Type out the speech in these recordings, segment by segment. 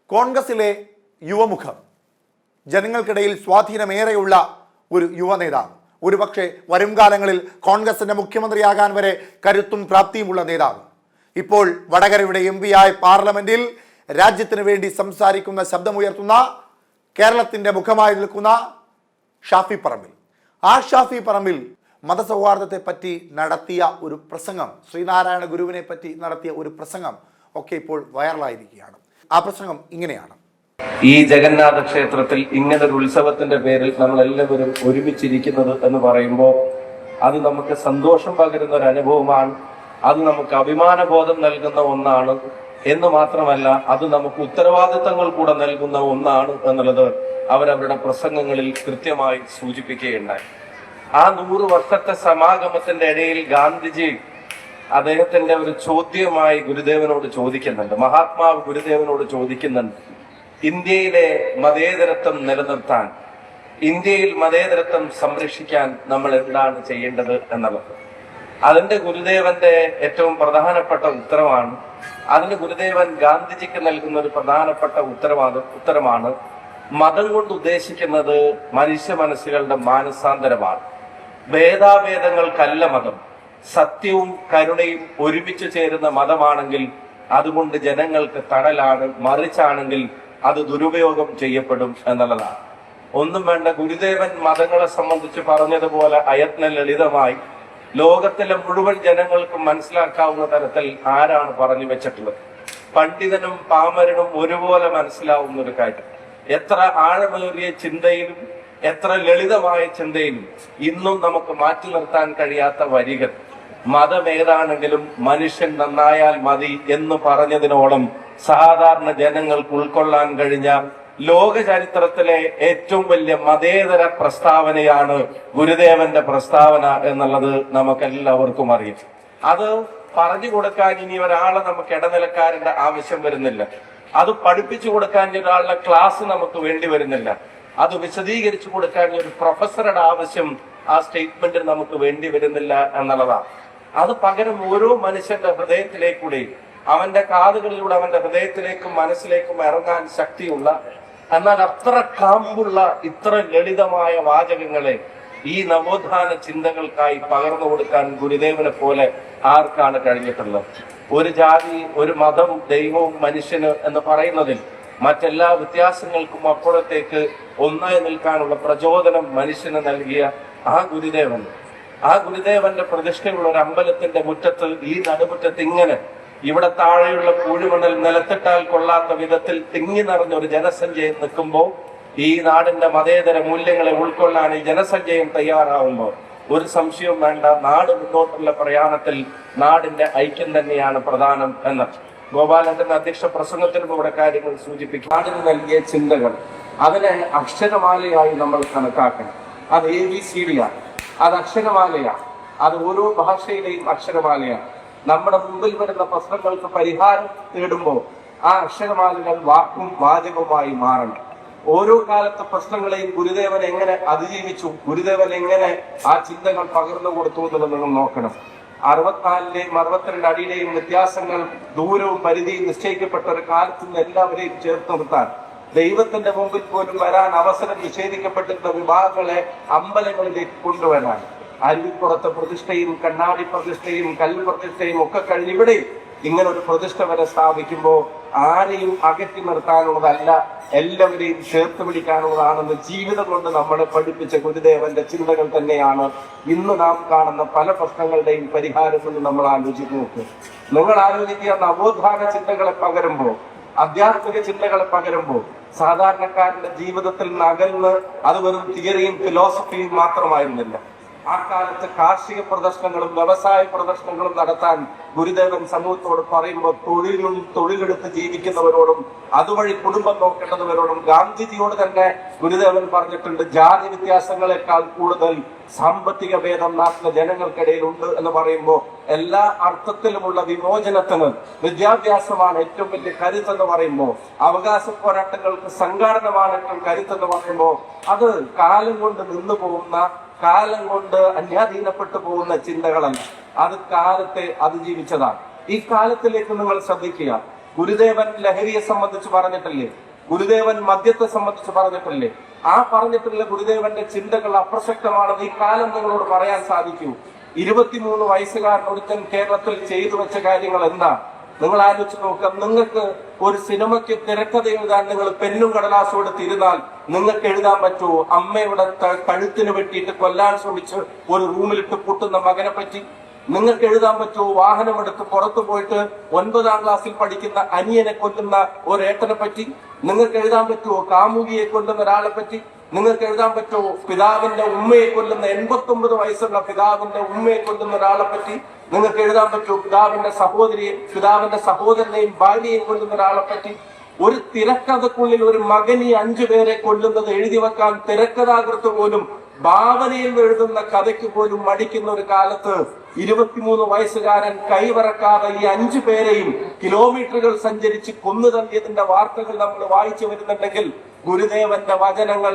കോൺഗ്രസിലെ യുവമുഖം, ജനങ്ങൾക്കിടയിൽ സ്വാധീനമേറെയുള്ള ഒരു യുവ നേതാവ്, ഒരുപക്ഷെ വരും കാലങ്ങളിൽ കോൺഗ്രസിന്റെ മുഖ്യമന്ത്രിയാകാൻ വരെ കരുത്തും പ്രാപ്തിയുമുള്ള നേതാവ്, ഇപ്പോൾ വടകരയുടെ MP ആയ പാർലമെന്റിൽ രാജ്യത്തിന് വേണ്ടി സംസാരിക്കുന്ന, ശബ്ദമുയർത്തുന്ന, കേരളത്തിന്റെ മുഖമായി നിൽക്കുന്ന ഷാഫി പറമ്പിൽ. ആ ഷാഫി പറമ്പിൽ മതസൗഹാർദ്ദത്തെ പറ്റി നടത്തിയ ഒരു പ്രസംഗം, ശ്രീനാരായണ ഗുരുവിനെ പറ്റി നടത്തിയ ഒരു പ്രസംഗം ഒക്കെ ഇപ്പോൾ വൈറലായിരിക്കുകയാണ്. ആ പ്രസംഗം ഇങ്ങനെയാണ്: ഈ ജഗന്നാഥ ക്ഷേത്രത്തിൽ ഇങ്ങനൊരു ഉത്സവത്തിന്റെ പേരിൽ നമ്മൾ എല്ലാവരും ഒരുമിച്ചിരിക്കുന്നത് എന്ന് പറയുമ്പോൾ അത് നമുക്ക് സന്തോഷം പകരുന്ന ഒരു അനുഭവമാണ്. അത് നമുക്ക് അഭിമാനബോധം നൽകുന്ന ഒന്നാണ് എന്ന് മാത്രമല്ല, അത് നമുക്ക് ഉത്തരവാദിത്തങ്ങൾ കൂടെ നൽകുന്ന ഒന്നാണ് എന്നുള്ളത് അവരവരുടെ പ്രസംഗങ്ങളിൽ കൃത്യമായി സൂചിപ്പിക്കുകയുണ്ടായി. ആ 100 വർഷത്തെ സമാഗമത്തിന്റെ ഇടയിൽ ഗാന്ധിജി അദ്ദേഹത്തിന്റെ ഒരു ചോദ്യമായി ഗുരുദേവനോട് ചോദിക്കുന്നുണ്ട്, മഹാത്മാവ് ഗുരുദേവനോട് ചോദിക്കുന്നുണ്ട്, ഇന്ത്യയിലെ മതേതരത്വം നിലനിർത്താൻ, ഇന്ത്യയിൽ മതേതരത്വം സംരക്ഷിക്കാൻ നമ്മൾ എന്താണ് ചെയ്യേണ്ടത് എന്നുള്ളത്. അതിന്റെ ഗുരുദേവന്റെ ഏറ്റവും പ്രധാനപ്പെട്ട ഉത്തരവാണ്. അതിന് ഗുരുദേവൻ ഗാന്ധിജിക്ക് നൽകുന്ന ഒരു പ്രധാനപ്പെട്ട ഉത്തരമാണ്, മതം കൊണ്ട് ഉദ്ദേശിക്കുന്നത് മനുഷ്യ മനസ്സുകളുടെ മാനസാന്തരമാണ്. ഭേദാഭേദങ്ങൾക്കല്ല മതം, സത്യവും കരുണയും ഒരുമിച്ച് ചേരുന്ന മതമാണെങ്കിൽ അതുകൊണ്ട് ജനങ്ങൾക്ക് തണലാണ്, മറിച്ചാണെങ്കിൽ അത് ദുരുപയോഗം ചെയ്യപ്പെടും എന്നുള്ളതാണ്. ഒന്നും വേണ്ട, ഗുരുദേവൻ മതങ്ങളെ സംബന്ധിച്ച് പറഞ്ഞതുപോലെ അയത്ന ലളിതമായി ലോകത്തിലെ മുഴുവൻ ജനങ്ങൾക്കും മനസ്സിലാക്കാവുന്ന തരത്തിൽ ആരാണ് പറഞ്ഞു വെച്ചിട്ടുള്ളത്. പണ്ഡിതനും പാമരനും ഒരുപോലെ മനസ്സിലാവുന്ന ഒരു കാര്യം. എത്ര ആഴമേറിയ ചിന്തയിലും എത്ര ലളിതമായ ചിന്തയിലും ഇന്നും നമുക്ക് മാറ്റി നിർത്താൻ കഴിയാത്ത വരികൾ. മതം ഏതാണെങ്കിലും മനുഷ്യൻ നന്നായാൽ മതി എന്ന് പറഞ്ഞതിനോളം സാധാരണ ജനങ്ങൾക്ക് ഉൾക്കൊള്ളാൻ കഴിഞ്ഞ ലോക ചരിത്രത്തിലെ ഏറ്റവും വലിയ മതേതര പ്രസ്താവനയാണ് ഗുരുദേവന്റെ പ്രസ്താവന എന്നുള്ളത് നമുക്കെല്ലാവർക്കും അറിയാം. അത് പറഞ്ഞു കൊടുക്കാൻ ഇനി ഒരാളെ നമുക്ക് ഇടനിലക്കാരന്റെ ആവശ്യം വരുന്നില്ല. അത് പഠിപ്പിച്ചു കൊടുക്കാൻ ഒരാളുടെ ക്ലാസ് നമുക്ക് വേണ്ടി വരുന്നില്ല. അത് വിശദീകരിച്ചു കൊടുക്കാൻ ഒരു പ്രൊഫസറുടെ ആവശ്യം ആ സ്റ്റേറ്റ്മെന്റിൽ നമുക്ക് വേണ്ടി വരുന്നില്ല എന്നുള്ളതാണ്. അത് പകരം ഓരോ മനുഷ്യന്റെ ഹൃദയത്തിലേക്കൂടെ, അവന്റെ കാതുകളിലൂടെ അവന്റെ ഹൃദയത്തിലേക്കും മനസ്സിലേക്കും ഇറങ്ങാൻ ശക്തിയുള്ള, എന്നാൽ അത്ര കാമ്പുള്ള, ഇത്ര ലളിതമായ വാചകങ്ങളെ ഈ നവോത്ഥാന ചിന്തകൾക്കായി പകർന്നു കൊടുക്കാൻ ഗുരുദേവനെ പോലെ ആർക്കാണ് കഴിഞ്ഞിട്ടുള്ളത്? ഒരു ജാതി, ഒരു മതം, ദൈവവും മനുഷ്യന് എന്ന് പറയുന്നതിൽ മറ്റെല്ലാ വ്യത്യാസങ്ങൾക്കും അപ്പുറത്തേക്ക് ഒന്നായി നിൽക്കാനുള്ള പ്രചോദനം മനുഷ്യന് നൽകിയ ആ ഗുരുദേവന്റെ പ്രതിഷ്ഠയുള്ള ഒരു അമ്പലത്തിന്റെ മുറ്റത്ത്, ഈ നടുമുറ്റത്ത് ഇങ്ങനെ ഇവിടെ താഴെയുള്ള പൂഴിമണൽ നിലത്തിട്ടാൽ കൊള്ളാത്ത വിധത്തിൽ തിങ്ങി നിറഞ്ഞൊരു ജനസഞ്ചയം നിൽക്കുമ്പോൾ, ഈ നാടിന്റെ മതേതര മൂല്യങ്ങളെ ഉൾക്കൊള്ളാൻ ഈ ജനസഞ്ചയം തയ്യാറാവുമ്പോൾ ഒരു സംശയവും വേണ്ട, നാട് മുന്നോട്ടുള്ള പ്രയാണത്തിൽ നാടിന്റെ ഐക്യം തന്നെയാണ് പ്രധാനം എന്ന് ഗോപാലന്റെ അധ്യക്ഷ പ്രസംഗത്തിനും ഇവിടെ കാര്യങ്ങൾ സൂചിപ്പിക്കും. നാടിന് നൽകിയ ചിന്തകൾ, അതിനെ അക്ഷരമാലയായി നമ്മൾ കണക്കാക്കണം. അത് ABCD ആണ്, അത് അക്ഷരമാലയാണ്, അത് ഓരോ ഭാഷയിലെയും അക്ഷരമാലയാണ്. നമ്മുടെ മുമ്പിൽ വരുന്ന പ്രശ്നങ്ങൾക്ക് പരിഹാരം തേടുമ്പോൾ ആ അക്ഷരമാലകൾ വാക്കും വാചകവുമായി മാറണം. ഓരോ കാലത്തെ പ്രശ്നങ്ങളെയും ഗുരുദേവൻ എങ്ങനെ അതിജീവിച്ചു, ഗുരുദേവൻ എങ്ങനെ ആ ചിന്തകൾ പകർന്നു കൊടുത്തു എന്നുള്ളത് നിങ്ങൾ നോക്കണം. 64ലെയും 62 അടിയിലെയും വ്യത്യാസങ്ങൾ, ദൂരവും പരിധിയും നിശ്ചയിക്കപ്പെട്ട ഒരു കാലത്ത് നിന്ന് എല്ലാവരെയും ചേർത്ത് നിർത്താൻ, ദൈവത്തിന്റെ മുമ്പിൽ പോലും വരാൻ അവസരം നിഷേധിക്കപ്പെട്ടിരുന്ന വിഭാഗങ്ങളെ അമ്പലങ്ങളിലേക്ക് കൊണ്ടുവരാൻ, അരുവിപ്പുറത്തെ പ്രതിഷ്ഠയും കണ്ണാടി പ്രതിഷ്ഠയും കല്ല് പ്രതിഷ്ഠയും ഒക്കെ കഴിഞ്ഞ് ഇവിടെ ഇങ്ങനെ ഒരു പ്രതിഷ്ഠ വരെ സ്ഥാപിക്കുമ്പോൾ ആരെയും അകറ്റി നിർത്താനുള്ളതല്ല, എല്ലാവരെയും ചേർത്ത് പിടിക്കാനുള്ളതാണെന്ന് ജീവിതം കൊണ്ട് നമ്മളെ പഠിപ്പിച്ച ഗുരുദേവന്റെ ചിന്തകൾ തന്നെയാണ് ഇന്ന് നാം കാണുന്ന പല പ്രശ്നങ്ങളുടെയും പരിഹാരം എന്ന് നമ്മൾ ആലോചിച്ച് നോക്കുക. നിങ്ങൾ ആലോചിക്കുക, നവോത്ഥാന ചിന്തകളെ പകരുമ്പോൾ, ആധ്യാത്മിക ചിന്തകളെ പകരുമ്പോൾ സാധാരണക്കാരന്റെ ജീവിതത്തിൽ നിന്ന് അകന്ന് അത് വെറും തിയറിയും ഫിലോസഫിയും മാത്രമായിരുന്നില്ല. ആ കാലത്ത് കാർഷിക പ്രദർശനങ്ങളും വ്യവസായ പ്രദർശനങ്ങളും നടത്താൻ ഗുരുദേവൻ സമൂഹത്തോട് പറയുമ്പോൾ തൊഴിലെടുത്ത് ജീവിക്കുന്നവരോടും അതുവഴി കുടുംബം നോക്കേണ്ടവരോടും ഗാന്ധിജിയോട് തന്നെ ഗുരുദേവൻ പറഞ്ഞിട്ടുണ്ട്, ജാതി വ്യത്യാസങ്ങളെക്കാൾ കൂടുതൽ സാമ്പത്തിക ഭേദം നാട്ടിലെ ജനങ്ങൾക്കിടയിൽ ഉണ്ട് എന്ന് പറയുമ്പോൾ എല്ലാ അർത്ഥത്തിലുമുള്ള വിമോചനത്തിന് വിദ്യാഭ്യാസമാണ് ഏറ്റവും വലിയ കരുത്തെന്ന് പറയുമ്പോൾ, അവകാശ പോരാട്ടങ്ങൾക്ക് സംഘാടനമാണ് ഏറ്റവും കരുത്തെന്ന് പറയുമ്പോൾ, അത് കാലം കൊണ്ട് നിന്നു പോകുന്ന, കാലം കൊണ്ട് അന്യാധീനപ്പെട്ടു പോകുന്ന ചിന്തകളല്ല, അത് കാലത്തെ അതിജീവിച്ചതാണ്. ഈ കാലത്തിലേക്ക് നിങ്ങൾ ശ്രദ്ധിക്കുക, ഗുരുദേവൻ ലഹരിയെ സംബന്ധിച്ച് പറഞ്ഞിട്ടില്ലേ? ഗുരുദേവൻ മദ്യത്തെ സംബന്ധിച്ച് പറഞ്ഞിട്ടില്ലേ? ആ പറഞ്ഞിട്ടുള്ള ഗുരുദേവന്റെ ചിന്തകൾ അപ്രസക്തമാണെന്ന് ഈ കാലം നിങ്ങളോട് പറയാൻ സാധിക്കൂ? 23 വയസ്സുകാരൻ ഒരുത്തൻ കേരളത്തിൽ ചെയ്തു വെച്ച കാര്യങ്ങൾ എന്താ? നിങ്ങൾ ആലോചിച്ച് നോക്കുക. നിങ്ങൾക്ക് ഒരു സിനിമയ്ക്ക് തിരക്കഥ എഴുതാൻ നിങ്ങൾ പെന്നും കടലാസും എടുത്തിരുന്നാൽ നിങ്ങൾക്ക് എഴുതാൻ പറ്റുമോ അമ്മയുടെ കഴുത്തിന് വെട്ടിയിട്ട് കൊല്ലാൻ ശ്രമിച്ച് ഒരു റൂമിലിട്ട് പൂട്ടുന്ന മകനെ പറ്റി? നിങ്ങൾക്ക് എഴുതാൻ പറ്റുമോ വാഹനമെടുത്ത് പുറത്തു പോയിട്ട് 9ാം ക്ലാസ്സിൽ പഠിക്കുന്ന അനിയനെ കൊല്ലുന്ന ഒരേട്ടനെ പറ്റി? നിങ്ങൾക്ക് എഴുതാൻ പറ്റുമോ കാമുകിയെ കൊല്ലുന്ന ഒരാളെ പറ്റി? നിങ്ങൾക്ക് എഴുതാൻ പറ്റുമോ പിതാവിന്റെ ഉമ്മയെ കൊല്ലുന്ന 89 വയസ്സുള്ള പിതാവിന്റെ ഉമ്മയെ കൊല്ലുന്ന ഒരാളെ പറ്റി? നിങ്ങൾക്ക് എഴുതാൻ പറ്റുമോ പിതാവിന്റെ സഹോദരനെയും ഭാര്യയെയും കൊല്ലുന്ന ഒരാളെ പറ്റി? ഒരു തിരക്കഥക്കുള്ളിൽ ഒരു മകനി 5 പേരെ കൊല്ലുന്നത് എഴുതി വെക്കാൻ തിരക്കഥാകൃത്ത് പോലും ഭാവനയിൽ എഴുതുന്ന കഥയ്ക്ക് പോലും മടിക്കുന്ന ഒരു കാലത്ത് 23 വയസ്സുകാരൻ കൈവറക്കാതെ ഈ 5 പേരെയും കിലോമീറ്ററുകൾ സഞ്ചരിച്ച് കൊന്നു തള്ളിയതിന്റെ വാർത്തകൾ നമ്മൾ വായിച്ചു വരുന്നുണ്ടെങ്കിൽ ഗുരുദേവന്റെ വചനങ്ങൾ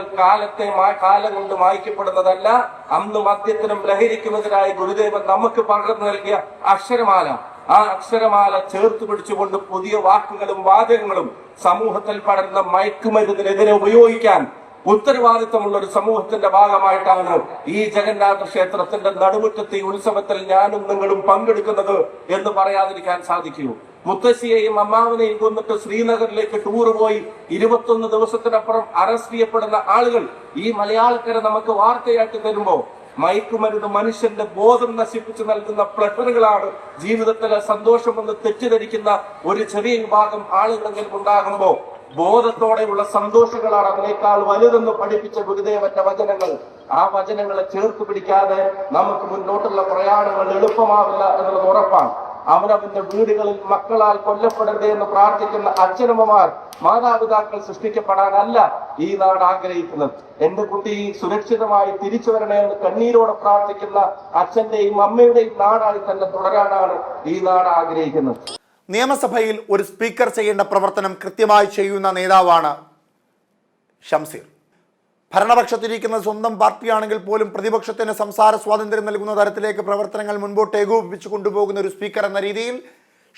കാലം കൊണ്ട് മായ്ക്കപ്പെടുന്നതല്ല. അന്ന് മദ്യത്തിനും ലഹരിക്കുമെതിരായി ഗുരുദേവൻ നമുക്ക് പകർന്നു നൽകിയ അക്ഷരമാല, ആ അക്ഷരമാല ചേർത്ത് പിടിച്ചുകൊണ്ട് പുതിയ വാക്കുകളും വാചകങ്ങളും സമൂഹത്തിൽ പടരുന്ന മയക്കുമരുന്നിനെതിരെ ഉപയോഗിക്കാൻ ഉത്തരവാദിത്തമുള്ള ഒരു സമൂഹത്തിന്റെ ഭാഗമായിട്ടാണ് ഈ ജഗന്നാഥ ക്ഷേത്രത്തിന്റെ നടുമുറ്റത്തെ ഈ ഉത്സവത്തിൽ ഞാനും നിങ്ങളും പങ്കെടുക്കുന്നത് എന്ന് പറയാതിരിക്കാൻ സാധിക്കൂ? മുത്തശ്ശിയെയും അമ്മാവനെയും കൊന്നിട്ട് ശ്രീനഗറിലേക്ക് ടൂർ പോയി 21 ദിവസത്തിനപ്പുറം അറസ്റ്റ് ചെയ്യപ്പെടുന്ന ആളുകൾ ഈ മലയാളക്കര നമുക്ക് വാർത്തയായിട്ട് തരുമ്പോ മയക്കുമരുന്ന് മനുഷ്യന്റെ ബോധം നശിപ്പിച്ചു നൽകുന്ന പ്ലഷറുകളാണ് ജീവിതത്തിലെ സന്തോഷമെന്ന് തെറ്റിദ്ധരിക്കുന്ന ഒരു ചെറിയ വിഭാഗം ആളുകളെങ്കിലും ഉണ്ടാകുമ്പോ ബോധത്തോടെയുള്ള സന്തോഷങ്ങളാണ് അതിനേക്കാൾ വലുതെന്ന് പഠിപ്പിച്ച ഗുരുദേവന്റെ വചനങ്ങൾ. ആ വചനങ്ങളെ ചേർത്ത് പിടിക്കാതെ നമുക്ക് മുന്നോട്ടുള്ള പ്രയാണങ്ങൾ എളുപ്പമാവില്ല എന്നുള്ളത് ഉറപ്പാണ്. അവനവന്റെ വീടുകളിൽ മക്കളാൽ കൊല്ലപ്പെടരുതേ എന്ന് പ്രാർത്ഥിക്കുന്ന അച്ഛനമ്മമാർ, മാതാപിതാക്കൾ സൃഷ്ടിക്കപ്പെടാനല്ല ഈ നാട് ആഗ്രഹിക്കുന്നത്. എന്റെ കുട്ടി സുരക്ഷിതമായി തിരിച്ചു വരണേ എന്ന് കണ്ണീരോടെ പ്രാർത്ഥിക്കുന്ന അച്ഛന്റെയും അമ്മയുടെയും നാടായി തന്നെ തുടരാനാണ് ഈ നാട് ആഗ്രഹിക്കുന്നത്. നിയമസഭയിൽ ഒരു സ്പീക്കർ ചെയ്യേണ്ട പ്രവർത്തനം കൃത്യമായി ചെയ്യുന്ന നേതാവാണ് ഷംസീർ. ഭരണപക്ഷത്തിരിക്കുന്ന സ്വന്തം പാർട്ടിയാണെങ്കിൽ പോലും പ്രതിപക്ഷത്തിന് സംസാര സ്വാതന്ത്ര്യം നൽകുന്ന തരത്തിലേക്ക് പ്രവർത്തനങ്ങൾ മുൻപോട്ട് ഏകോപിപ്പിച്ചു കൊണ്ടുപോകുന്ന ഒരു സ്പീക്കർ എന്ന രീതിയിൽ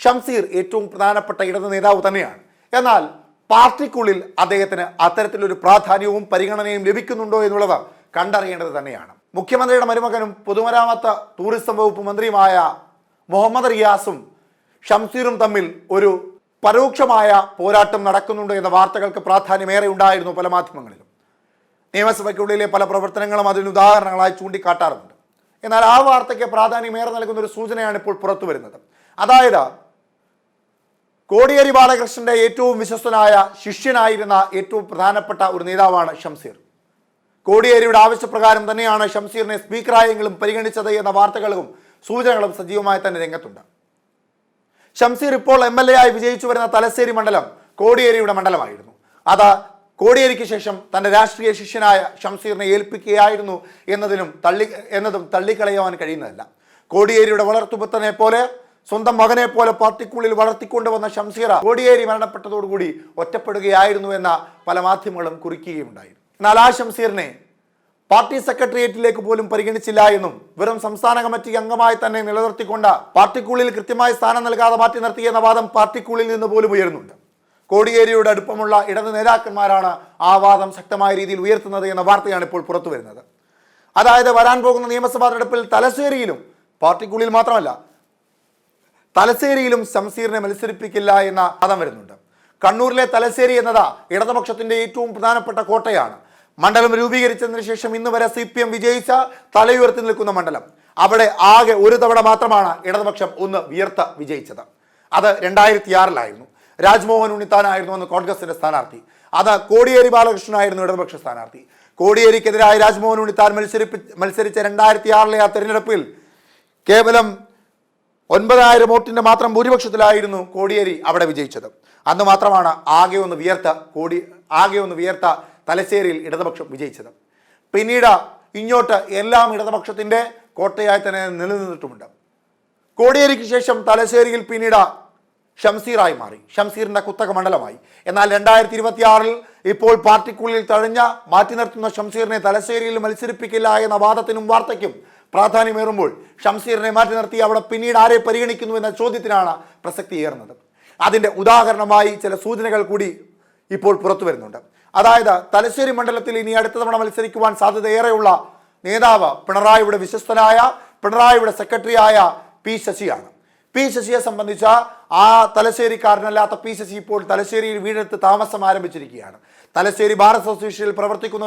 ഷംസീർ ഏറ്റവും പ്രധാനപ്പെട്ട ഇടത് നേതാവ് തന്നെയാണ്. എന്നാൽ പാർട്ടിക്കുള്ളിൽ അദ്ദേഹത്തിന് അത്തരത്തിലൊരു പ്രാധാന്യവും പരിഗണനയും ലഭിക്കുന്നുണ്ടോ എന്നുള്ളത് കണ്ടറിയേണ്ടത് തന്നെയാണ്. മുഖ്യമന്ത്രിയുടെ മരുമകനും പൊതുമരാമത്ത് ടൂറിസം വകുപ്പ് മന്ത്രിയുമായ മുഹമ്മദ് റിയാസും ഷംസീറും തമ്മിൽ ഒരു പരോക്ഷമായ പോരാട്ടം നടക്കുന്നുണ്ട് എന്ന വാർത്തകൾക്ക് പ്രാധാന്യമേറെ ഉണ്ടായിരുന്നു പല മാധ്യമങ്ങളിലും. നിയമസഭയ്ക്കുള്ളിലെ പല പ്രവർത്തനങ്ങളും അതിന് ഉദാഹരണങ്ങളായി ചൂണ്ടിക്കാട്ടാറുണ്ട്. എന്നാൽ ആ വാർത്തയ്ക്ക് പ്രാധാന്യമേറെ നൽകുന്ന ഒരു സൂചനയാണ് ഇപ്പോൾ പുറത്തു വരുന്നത്. അതായത് കോടിയേരി ബാലകൃഷ്ണന്റെ ഏറ്റവും വിശ്വസ്തനായ ശിഷ്യനായിരുന്ന ഏറ്റവും പ്രധാനപ്പെട്ട ഒരു നേതാവാണ് ഷംസീർ. കോടിയേരിയുടെ ആവശ്യപ്രകാരം തന്നെയാണ് ഷംസീറിനെ സ്പീക്കറായെങ്കിലും പരിഗണിച്ചത് എന്ന വാർത്തകളും സൂചനകളും സജീവമായി തന്നെ രംഗത്തുണ്ട്. ഷംസീർ ഇപ്പോൾ MLA ആയി വിജയിച്ചു വരുന്ന തലശ്ശേരി മണ്ഡലം കോടിയേരിയുടെ മണ്ഡലമായിരുന്നു. അത് കോടിയേരിക്ക് ശേഷം തൻ്റെ രാഷ്ട്രീയ ശിഷ്യനായ ഷംസീറിനെ ഏൽപ്പിക്കുകയായിരുന്നു എന്നതും തള്ളിക്കളയുവാൻ കഴിയുന്നതല്ല. കോടിയേരിയുടെ വളർത്തുപുത്രനെ പോലെ സ്വന്തം മകനെ പോലെ പാർട്ടിക്കുള്ളിൽ വളർത്തിക്കൊണ്ടുവന്ന ഷംസീർ കോടിയേരി മരണപ്പെട്ടതോടുകൂടി ഒറ്റപ്പെടുകയായിരുന്നു എന്ന പല മാധ്യമങ്ങളും കുറിക്കുകയുണ്ടായി. എന്നാൽ ആ ഷംസീറിനെ പാർട്ടി സെക്രട്ടേറിയറ്റിലേക്ക് പോലും പരിഗണിച്ചില്ല എന്നും വെറും സംസ്ഥാന കമ്മിറ്റി അംഗമായി തന്നെ നിലനിർത്തിക്കൊണ്ട് പാർട്ടിക്കുള്ളിൽ കൃത്യമായ സ്ഥാനം നൽകാതെ മാറ്റി നിർത്തിയെന്ന വാദം പാർട്ടിക്കുള്ളിൽ നിന്ന് പോലും ഉയരുന്നുണ്ട്. കോടിയേരിയുടെ അടുപ്പമുള്ള ഇടത് നേതാക്കന്മാരാണ് ആ വാദം ശക്തമായ രീതിയിൽ ഉയർത്തുന്നത് എന്ന വാർത്തയാണ് ഇപ്പോൾ പുറത്തു വരുന്നത്. അതായത് വരാൻ പോകുന്ന നിയമസഭാ തെരഞ്ഞെടുപ്പിൽ തലശ്ശേരിയിലും പാർട്ടിക്കുള്ളിൽ മാത്രമല്ല തലശ്ശേരിയിലും ഷംസീറിനെ മത്സരിപ്പിക്കില്ല എന്ന വാദം വരുന്നുണ്ട്. കണ്ണൂരിലെ തലശ്ശേരി എന്നത് ഇടതുപക്ഷത്തിന്റെ ഏറ്റവും പ്രധാനപ്പെട്ട കോട്ടയാണ്. മണ്ഡലം രൂപീകരിച്ചതിന് ശേഷം ഇന്ന് വരെ CPM വിജയിച്ച തലയുയർത്തി നിൽക്കുന്ന മണ്ഡലം. അവിടെ ആകെ ഒരു തവണ മാത്രമാണ് ഇടതുപക്ഷം ഒന്ന് വിയർത്ത് വിജയിച്ചത്. അത് 2006-ലായിരുന്നു. രാജ്മോഹൻ ഉണ്ണിത്താനായിരുന്നു അന്ന് കോൺഗ്രസിന്റെ സ്ഥാനാർത്ഥി. അത് കോടിയേരി ബാലകൃഷ്ണനായിരുന്നു ഇടതുപക്ഷ സ്ഥാനാർത്ഥി. കോടിയേരിക്കെതിരായി രാജ്മോഹൻ ഉണ്ണിത്താൻ മത്സരിച്ച 2006-ലെ ആ തെരഞ്ഞെടുപ്പിൽ കേവലം 9,000 വോട്ടിന്റെ മാത്രം ഭൂരിപക്ഷത്തിലായിരുന്നു കോടിയേരി അവിടെ വിജയിച്ചത്. അന്ന് മാത്രമാണ് ആകെ ഒന്ന് വിയർത്ത തലശ്ശേരിയിൽ ഇടതുപക്ഷം വിജയിച്ചത്. പിന്നീട് ഇങ്ങോട്ട് എല്ലാം ഇടതുപക്ഷത്തിന്റെ കോട്ടയായി തന്നെ നിലനിന്നിട്ടുമുണ്ട്. കോടിയേരിക്ക് ശേഷം തലശ്ശേരിയിൽ പിന്നീട് ഷംസീറായി മാറി, ഷംസീറിന്റെ കുത്തക മണ്ഡലമായി. എന്നാൽ 2026-ൽ ഇപ്പോൾ പാർട്ടിക്കുള്ളിൽ മാറ്റി നിർത്തുന്ന ഷംസീറിനെ തലശ്ശേരിയിൽ മത്സരിപ്പിക്കില്ല എന്ന വാദത്തിനും വാർത്തയ്ക്കും പ്രാധാന്യമേറുമ്പോൾ ഷംസീറിനെ മാറ്റി നിർത്തി അവിടെ പിന്നീട് ആരെ പരിഗണിക്കുന്നു എന്ന ചോദ്യത്തിനാണ് പ്രസക്തിയേറുന്നത്. അതിൻ്റെ ഉദാഹരണമായി ചില സൂചനകൾ കൂടി ഇപ്പോൾ പുറത്തു വരുന്നുണ്ട്. അതായത് തലശ്ശേരി മണ്ഡലത്തിൽ ഇനി അടുത്ത തവണ മത്സരിക്കുവാൻ സാധ്യതയേറെയുള്ള നേതാവ് പിണറായിയുടെ വിശ്വസ്തനായ, പിണറായിയുടെ സെക്രട്ടറിയായ പി ശശിയാണ്. പി ശശിയെ സംബന്ധിച്ച ആ തലശ്ശേരിക്കാരനല്ലാത്ത പി ശശി ഇപ്പോൾ തലശ്ശേരിയിൽ വീടെടുത്ത് താമസം ആരംഭിച്ചിരിക്കുകയാണ്. തലശ്ശേരി ബാർ അസോസിയേഷനിൽ പ്രവർത്തിക്കുന്ന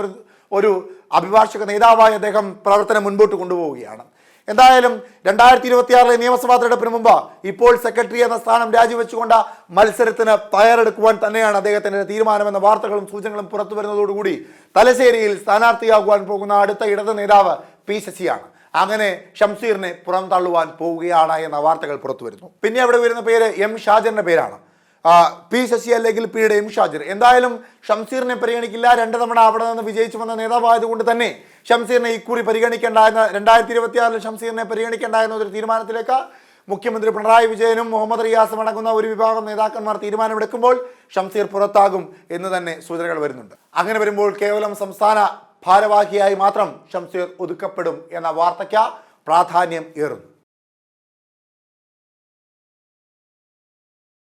ഒരു അഭിഭാഷക നേതാവായി അദ്ദേഹം പ്രവർത്തനം മുൻപോട്ട് കൊണ്ടുപോവുകയാണ്. എന്തായാലും 2026 നിയമസഭാ തെരഞ്ഞെടുപ്പിന് മുമ്പ് ഇപ്പോൾ സെക്രട്ടറി എന്ന സ്ഥാനം രാജിവെച്ചുകൊണ്ട് മത്സരത്തിന് തയ്യാറെടുക്കുവാൻ തന്നെയാണ് അദ്ദേഹത്തിന്റെ തീരുമാനമെന്ന വാർത്തകളും സൂചനകളും പുറത്തു വരുന്നതോടുകൂടി തലശ്ശേരിയിൽ സ്ഥാനാർത്ഥിയാകുവാൻ പോകുന്ന അടുത്ത ഇടത് നേതാവ് പി ശശിയാണ്. അങ്ങനെ ഷംസീറിനെ പുറന്തള്ളുവാൻ പോവുകയാണ് എന്ന വാർത്തകൾ പുറത്തു വരുന്നു. പിന്നെ അവിടെ വരുന്ന പേര് എം ഷാജറിന്റെ പേരാണ്. പി ശശി അല്ലെങ്കിൽ പിയുടെ എം ഷാജിർ. എന്തായാലും ഷംസീറിനെ പരിഗണിക്കില്ല. 2 തവണ അവിടെ നിന്ന് വിജയിച്ചു വന്ന നേതാവായതുകൊണ്ട് തന്നെ ഷംസീറിനെ ഇക്കുറി പരിഗണിക്കേണ്ട എന്ന 2026 ഷംസീറിനെ പരിഗണിക്കേണ്ട എന്നൊരു തീരുമാനത്തിലേക്ക് മുഖ്യമന്ത്രി പിണറായി വിജയനും മുഹമ്മദ് റിയാസും അടങ്ങുന്ന ഒരു വിഭാഗം നേതാക്കന്മാർ തീരുമാനമെടുക്കുമ്പോൾ ഷംസീർ പുറത്താകും എന്ന് തന്നെ സൂചനകൾ വരുന്നുണ്ട്. അങ്ങനെ വരുമ്പോൾ കേവലം സംസ്ഥാന ഭാരവാഹിയായി മാത്രം ഷംസീർ ഒതുക്കപ്പെടും എന്ന വാർത്തയ്ക്ക് പ്രാധാന്യം ഏറുന്നു.